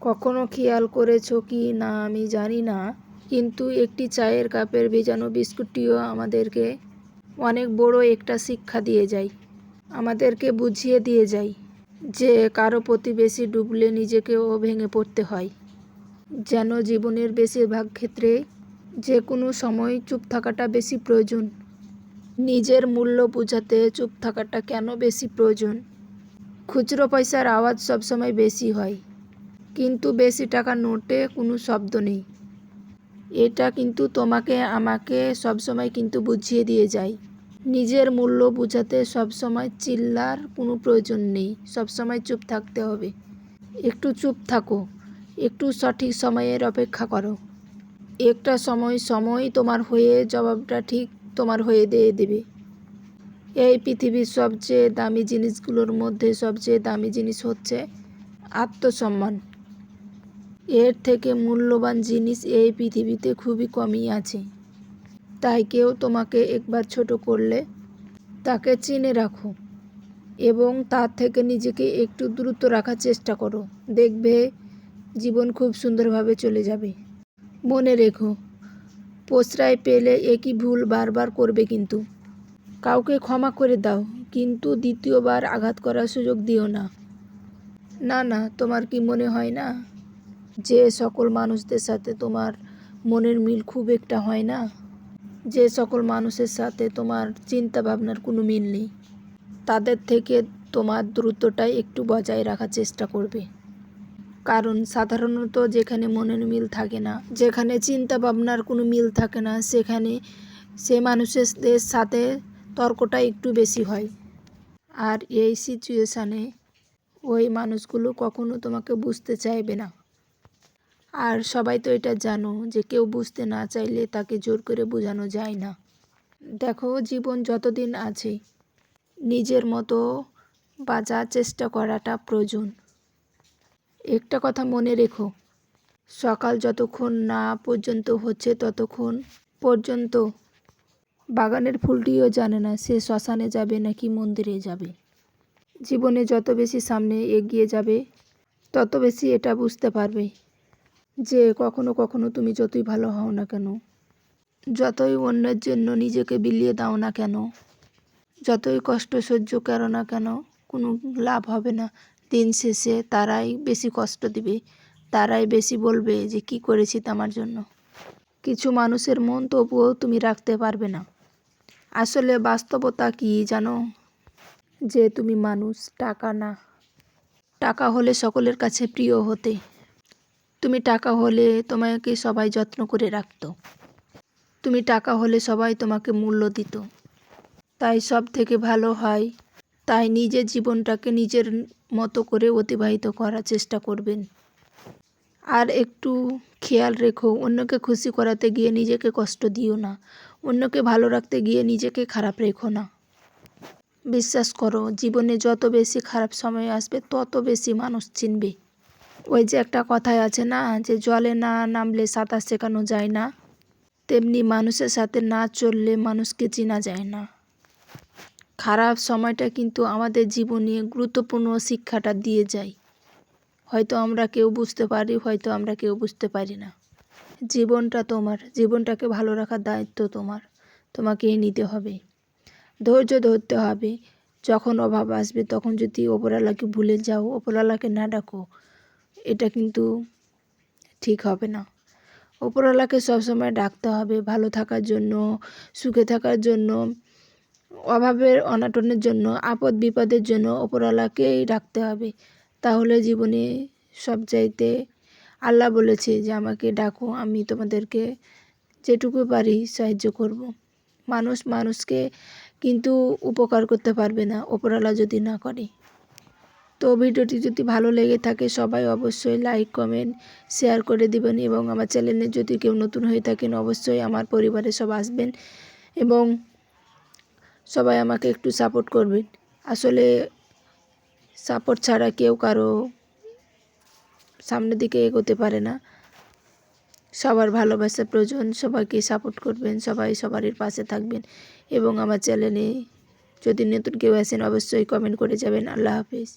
কখনো খেয়াল করেছো কি না আমি জানি না, কিন্তু একটি চায়ের কাপের ভেজানো বিস্কুটটিও আমাদেরকে অনেক বড় একটা শিক্ষা দিয়ে যায়। আমাদেরকে বুঝিয়ে দিয়ে যায় যে কারো প্রতিবেশী ডুবলে নিজেকেও ভেঙে পড়তে হয়। যেন জীবনের বেশিরভাগ ক্ষেত্রে যে কোনো সময় চুপ থাকাটা বেশি প্রয়োজন। নিজের মূল্য বোঝাতে চুপ থাকাটা কেন বেশি প্রয়োজন? খুচরো পয়সার আওয়াজ সবসময় বেশি হয়, কিন্তু বেশি টাকার নোটে কোনো শব্দ নেই। এটা কিন্তু তোমাকে আমাকে সবসময় কিন্তু বুঝিয়ে দিয়ে যায়। নিজের মূল্য বোঝাতে সবসময় চিল্লার কোনো প্রয়োজন নেই, সবসময় চুপ থাকতে হবে। একটু চুপ থাকো, একটু সঠিক সময়ের অপেক্ষা করো। একটা সময় তোমার হয়ে জবাবটা ঠিক তোমার হয়ে দিয়ে দেবে। এই পৃথিবীর সবচেয়ে দামি জিনিসগুলোর মধ্যে সবচেয়ে দামি জিনিস হচ্ছে আত্মসম্মান। এর থেকে মূল্যবান জিনিস এই পৃথিবীতে খুবই কমই আছে। তাই কেউ তোমাকে একবার ছোট করলে তাকে চিনে রাখো এবং তার থেকে নিজেকে একটু দূরত্ব রাখার চেষ্টা করো। দেখবে জীবন খুব সুন্দরভাবে চলে যাবে। মনে রেখো, প্রশ্রয় পেলে একই ভুল বারবার করবে কিন্তু। কাউকে ক্ষমা করে দাও, কিন্তু দ্বিতীয়বার আঘাত করার সুযোগ দিও না। না, তোমার কি মনে হয় না যে সকল মানুষদের সাথে তোমার মনের মিল খুব একটা হয় না? যে সকল মানুষের সাথে তোমার চিন্তা ভাবনার কোনো মিল নেই, তাদের থেকে তোমার দূরত্বটাই একটু বজায় রাখার চেষ্টা করবে। কারণ সাধারণত যেখানে মনের মিল থাকে না, যেখানে চিন্তা ভাবনার কোনো মিল থাকে না, সেখানে সে মানুষদের সাথে তর্কটা একটু বেশি হয়। আর এই সিচুয়েশানে ওই মানুষগুলো কখনো তোমাকে বুঝতে চাইবে না। আর সবাই তো এটা জানো যে কেউ বুঝতে না চাইলে তাকে জোর করে বোঝানো যায় না। দেখো, জীবন যতদিন আছে নিজের মতো বাঁচার চেষ্টা করাটা প্রয়োজন। একটা কথা মনে রেখো, সকাল যতক্ষণ না পর্যন্ত হচ্ছে ততক্ষণ পর্যন্ত বাগানের ফুলটিও জানে না সে শ্মশানে যাবে নাকি মন্দিরে যাবে। জীবনে যত বেশি সামনে এগিয়ে যাবে তত বেশি এটা বুঝতে পারবে যে কখনো তুমি যতই ভালো হও না কেন, যতই অন্যের জন্য নিজেকে বিলিয়ে দাও না কেন, যতই কষ্ট সহ্য করো না কেন, কোনো লাভ হবে না। দিন শেষে তারাই বেশি কষ্ট দিবে, তারাই বেশি বলবে যে কি করেছি আমার জন্য। কিছু মানুষের মন তবুও তুমি রাখতে পারবে না। আসলে বাস্তবতা কি জানো? যে তুমি মানুষ, টাকা না। টাকা হলে সকলের কাছে প্রিয় হতে। তুমি টাকা হলে তোমাকে সবাই যত্ন করে রাখতো। তুমি টাকা হলে সবাই তোমাকে মূল্য দিত। তাই সব থেকে ভালো হয় তাই নিজের জীবনটাকে নিজের মতো করে অতিবাহিত করার চেষ্টা করবেন। আর একটু খেয়াল রেখো, অন্যকে খুশি করাতে গিয়ে নিজেকে কষ্ট দিও না। অন্যকে ভালো রাখতে গিয়ে নিজেকে খারাপ রেখো না। বিশ্বাস করো, জীবনে যত বেশি খারাপ সময় আসবে তত বেশি মানুষ চিনবে। ওই যে একটা কথাই আছে না, যে জলে না নামলে সাঁতার শেখানো যায় না, তেমনি মানুষের সাথে না চললে মানুষকে চেনা যায় না। খারাপ সময়টা কিন্তু আমাদের জীবনে গুরুত্বপূর্ণ শিক্ষাটা দিয়ে যায়। হয়তো আমরা কেউ বুঝতে পারি, হয়তো আমরা কেউ বুঝতে পারি না। জীবনটা তোমার, জীবনটাকে ভালো রাখার দায়িত্ব তোমাকেই নিতে হবে। ধৈর্য ধরতে হবে। যখন অভাব আসবে তখন যদি ওপরওয়ালাকে ভুলে যাও, ওপরওয়ালাকে না ডাকো, এটা কিন্তু ঠিক হবে না। ওপরওয়ালাকে সবসময় ডাকতে হবে, ভালো থাকার জন্য, সুখে থাকার জন্য, অভাবের অনাটনের জন্য, আপদ বিপদের জন্য ওপরওয়ালাকেই ডাকতে হবে। তাহলে জীবনে সব চাইতে আল্লাহ বলেছে যে আমাকে ডাকো, আমি তোমাদেরকে যেটুকু পারি সাহায্য করব। মানুষকে কিন্তু উপকার করতে পারবে না ওপরওয়ালা যদি না করে। তো ভিডিওটি যদি ভালো লেগে থাকে সবাই অবশ্যই লাইক, কমেন্ট, শেয়ার করে দিবেন এবং আমার চ্যানেলে যদি কেউ নতুন হয়ে থাকেন অবশ্যই আমার পরিবারে সব আসবেন এবং সবাই আমাকে একটু সাপোর্ট করবেন। আসলে সাপোর্ট ছাড়া কেউ কারো সামনের দিকে এগোতে পারে না। সবার ভালোবাসা প্রয়োজন, সবাইকে সাপোর্ট করবেন, সবাই সবারই পাশে থাকবেন এবং আমার চ্যানেলে যদি নতুন কেউ আসেন অবশ্যই কমেন্ট করে যাবেন। আল্লাহ হাফিজ।